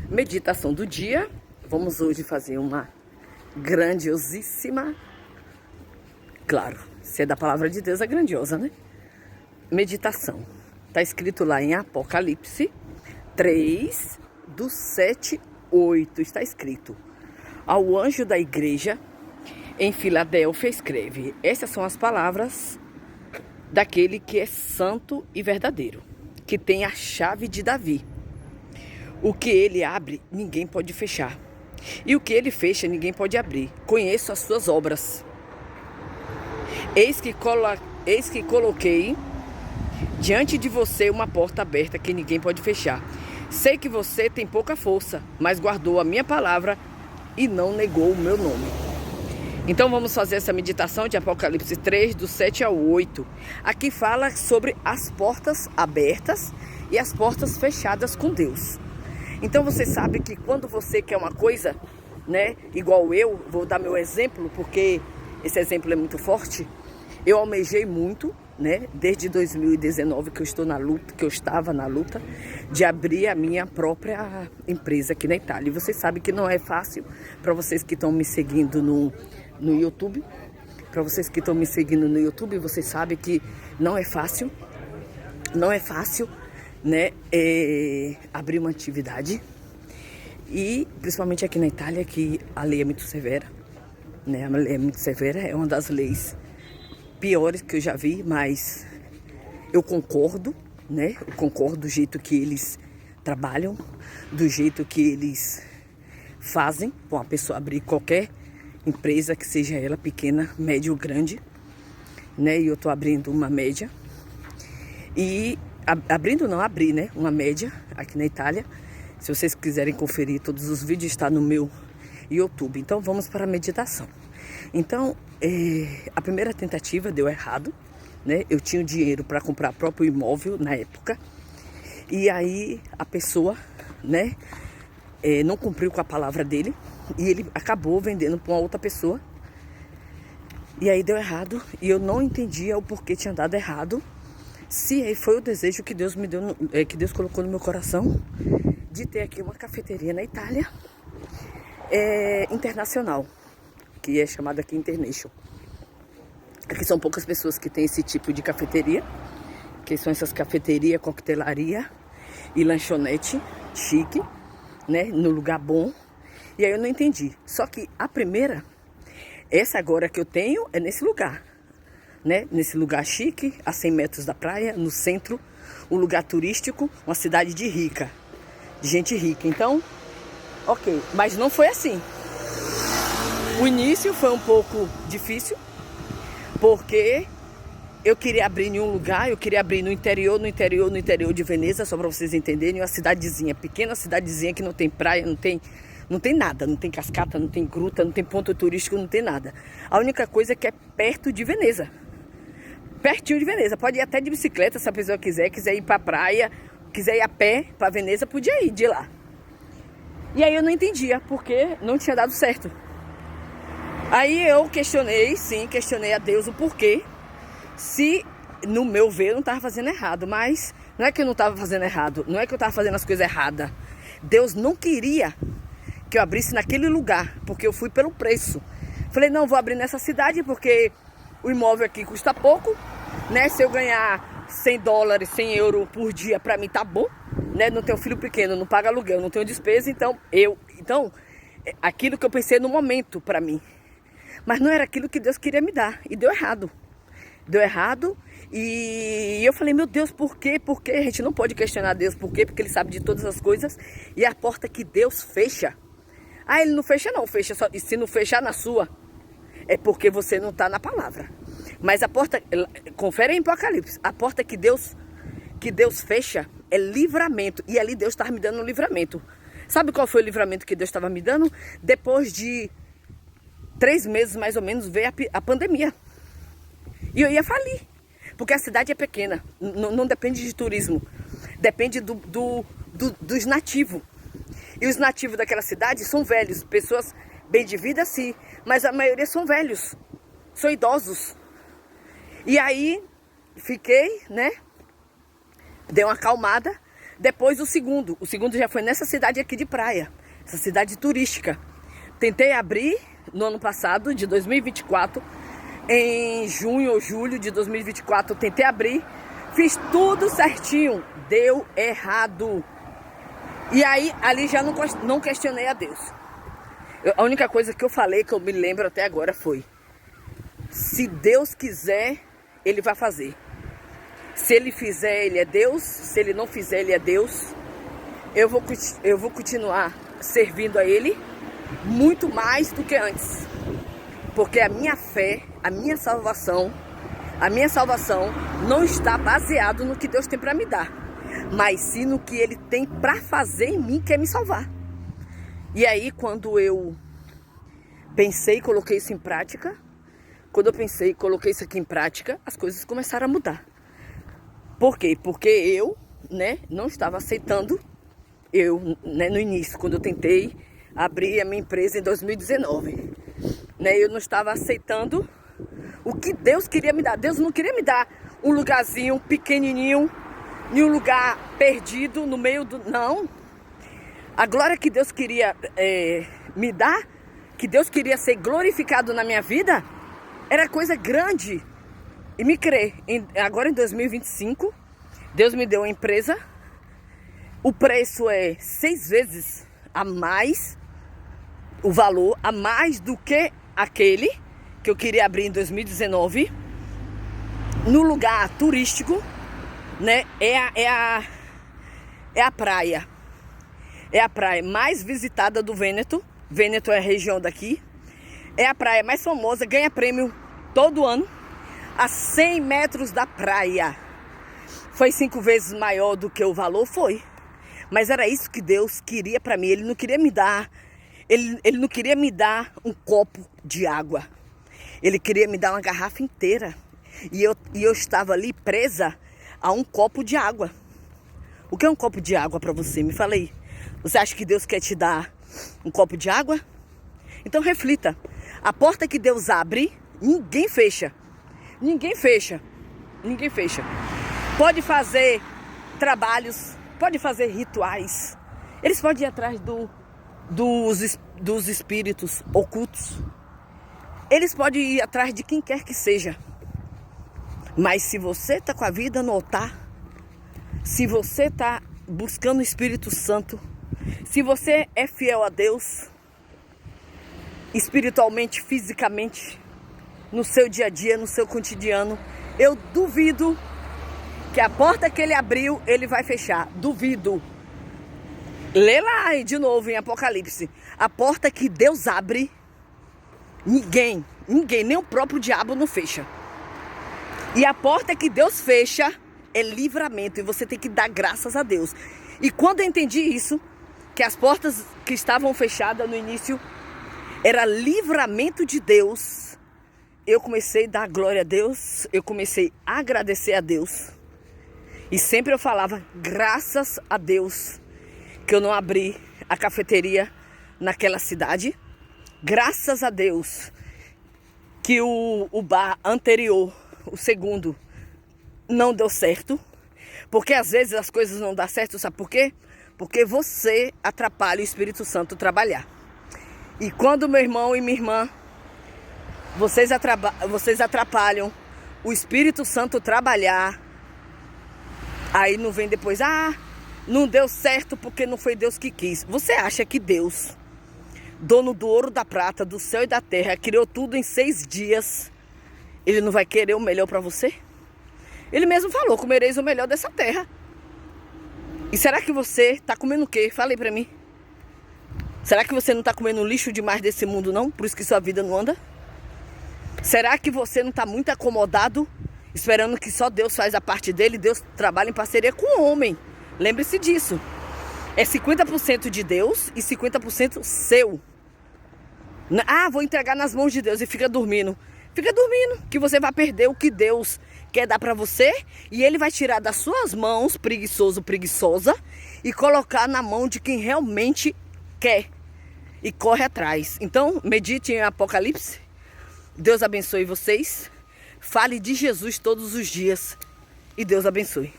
Meditação do dia. Vamos hoje fazer uma grandiosíssima. Claro, se é da palavra de Deus é grandiosa, né? Meditação. Está escrito lá em Apocalipse 3, do 7, 8. Está escrito: ao anjo da igreja em Filadélfia escreve: essas são as palavras daquele que é santo e verdadeiro, que tem a chave de Davi. O que ele abre, ninguém pode fechar. E o que ele fecha, ninguém pode abrir. Conheço as suas obras. Eis que coloquei diante de você uma porta aberta que ninguém pode fechar. Sei que você tem pouca força, mas guardou a minha palavra e não negou o meu nome. Então vamos fazer essa meditação de Apocalipse 3, do 7 ao 8. Aqui fala sobre as portas abertas e as portas fechadas com Deus. Então você sabe que quando você quer uma coisa, né, igual eu, vou dar meu exemplo, porque esse exemplo é muito forte. Eu almejei muito, né, desde 2019 que eu estou na luta, que eu estava na luta de abrir a minha própria empresa aqui na Itália. E vocês sabem que não é fácil para vocês que estão me seguindo no YouTube. Para vocês que estão me seguindo no YouTube, vocês sabem que não é fácil. Não é fácil, né, abrir uma atividade, e principalmente aqui na Itália, que a lei é muito severa, né, a lei é muito severa, é uma das leis piores que eu já vi, mas eu concordo, né, eu concordo do jeito que eles trabalham, do jeito que eles fazem para uma pessoa abrir qualquer empresa, que seja ela pequena, média ou grande, né, e eu tô abrindo uma média, e abrir, né? Uma média aqui na Itália. Se vocês quiserem conferir todos os vídeos, está no meu YouTube. Então vamos para a meditação. Então, a primeira tentativa deu errado, né? Eu tinha o dinheiro para comprar o próprio imóvel na época. E aí a pessoa, né, não cumpriu com a palavra dele. E ele acabou vendendo para uma outra pessoa. E aí deu errado. E eu não entendia o porquê tinha dado errado. Se foi o desejo que Deus me deu, que Deus colocou no meu coração, de ter aqui uma cafeteria na Itália, internacional, que é chamada aqui International. Aqui são poucas pessoas que têm esse tipo de cafeteria, que são essas cafeterias, coquetelaria e lanchonete chique, né, no lugar bom. E aí eu não entendi. Só que a primeira, essa agora que eu tenho, é nesse lugar. Né? Nesse lugar chique, a 100 metros da praia, no centro, um lugar turístico, uma cidade de gente rica. Então, ok, mas não foi assim. O início foi um pouco difícil, porque eu queria abrir em um lugar, eu queria abrir no interior de Veneza, só para vocês entenderem, uma cidadezinha, pequena cidadezinha que não tem praia, não tem nada, não tem cascata, não tem gruta, não tem ponto turístico, não tem nada. A única coisa é que é perto de Veneza. Pertinho de Veneza, pode ir até de bicicleta se a pessoa quiser ir pra praia, quiser ir a pé pra Veneza, podia ir de lá. E aí eu não entendia, porque não tinha dado certo. Aí eu questionei a Deus o porquê, se no meu ver eu não tava fazendo errado, mas não é que eu não tava fazendo errado, não é que eu tava fazendo as coisas erradas. Deus não queria que eu abrisse naquele lugar, porque eu fui pelo preço. Falei, não, vou abrir nessa cidade porque o imóvel aqui custa pouco, né? Se eu ganhar 100 dólares, 100 euros por dia, pra mim tá bom, né? Não tenho filho pequeno, não pago aluguel, não tenho despesa, então aquilo que eu pensei no momento pra mim. Mas não era aquilo que Deus queria me dar, e deu errado. Deu errado, e eu falei, meu Deus, por quê? Por quê? A gente não pode questionar Deus, por quê? Porque Ele sabe de todas as coisas, e a porta que Deus fecha, Ele não fecha não, fecha só, e se não fechar na sua, é porque você não está na palavra. Mas a porta, confere em Apocalipse, a porta que Deus fecha é livramento. E ali Deus estava me dando um livramento. Sabe qual foi o livramento que Deus estava me dando? Depois de 3 meses mais ou menos veio a pandemia. E eu ia falir. Porque a cidade é pequena, não depende de turismo. Depende dos nativos. E os nativos daquela cidade são velhos, pessoas bem de vida sim, mas a maioria são velhos, são idosos. E aí fiquei, né, dei uma acalmada, Depois o segundo já foi nessa cidade aqui de praia, essa cidade turística. Tentei abrir no ano passado, de 2024, em junho ou julho de 2024, tentei abrir, fiz tudo certinho, deu errado. E aí, ali já não questionei a Deus. A única coisa que eu falei, que eu me lembro até agora foi: se Deus quiser, Ele vai fazer. Se Ele fizer, Ele é Deus. Se Ele não fizer, Ele é Deus. Eu vou continuar servindo a Ele muito mais do que antes. Porque a minha fé, a minha salvação não está baseado no que Deus tem para me dar, mas sim no que Ele tem para fazer em mim, que é me salvar. E aí, quando eu pensei e coloquei isso em prática, isso aqui em prática, as coisas começaram a mudar. Por quê? Porque eu, não estava aceitando, no início, quando eu tentei abrir a minha empresa em 2019, eu não estava aceitando o que Deus queria me dar. Deus não queria me dar um lugarzinho pequenininho, em um lugar perdido no meio do... Não. A glória que Deus queria me dar, que Deus queria ser glorificado na minha vida, era coisa grande. E me crê, agora em 2025, Deus me deu uma empresa. O preço é 6 vezes a mais, o valor a mais do que aquele que eu queria abrir em 2019, no lugar turístico, é a praia. É a praia mais visitada do Vêneto. Vêneto é a região daqui. É a praia mais famosa, ganha prêmio todo ano. A 100 metros da praia. Foi 5 vezes maior do que o valor? Foi. Mas era isso que Deus queria para mim. Ele não queria me dar... Ele não queria me dar um copo de água. Ele queria me dar uma garrafa inteira. E eu estava ali presa a um copo de água. O que é um copo de água para você? Me fala aí. Você acha que Deus quer te dar um copo de água? Então reflita. A porta que Deus abre, ninguém fecha. Ninguém fecha. Ninguém fecha. Pode fazer trabalhos, pode fazer rituais. Eles podem ir atrás dos espíritos ocultos. Eles podem ir atrás de quem quer que seja. Mas se você está com a vida no altar, se você está buscando o Espírito Santo, se você é fiel a Deus, espiritualmente, fisicamente, no seu dia a dia, no seu cotidiano, eu duvido que a porta que Ele abriu, Ele vai fechar. Duvido. Lê lá de novo em Apocalipse. A porta que Deus abre, ninguém, nem o próprio diabo não fecha. E a porta que Deus fecha é livramento. E você tem que dar graças a Deus. E quando eu entendi isso, que as portas que estavam fechadas no início era livramento de Deus, eu comecei a dar glória a Deus. Eu comecei a agradecer a Deus. E sempre eu falava, graças a Deus, que eu não abri a cafeteria naquela cidade. Graças a Deus que o bar anterior, o segundo, não deu certo. Porque às vezes as coisas não dão certo, sabe por quê? Porque você atrapalha o Espírito Santo trabalhar. E quando meu irmão e minha irmã, vocês atrapalham o Espírito Santo trabalhar, aí não vem depois, não deu certo porque não foi Deus que quis. Você acha que Deus, dono do ouro, da prata, do céu e da terra, criou tudo em 6 dias, Ele não vai querer o melhor para você? Ele mesmo falou, comereis o melhor dessa terra. E será que você está comendo o quê? Fala aí para mim. Será que você não está comendo lixo demais desse mundo, não? Por isso que sua vida não anda? Será que você não está muito acomodado, esperando que só Deus faz a parte dele? Deus trabalha em parceria com o homem. Lembre-se disso. É 50% de Deus e 50% seu. Vou entregar nas mãos de Deus e fica dormindo. Fica dormindo, que você vai perder o que Deus quer dar para você. E Ele vai tirar das suas mãos, preguiçoso, preguiçosa, e colocar na mão de quem realmente quer e corre atrás. Então, medite em Apocalipse. Deus abençoe vocês. Fale de Jesus todos os dias. E Deus abençoe.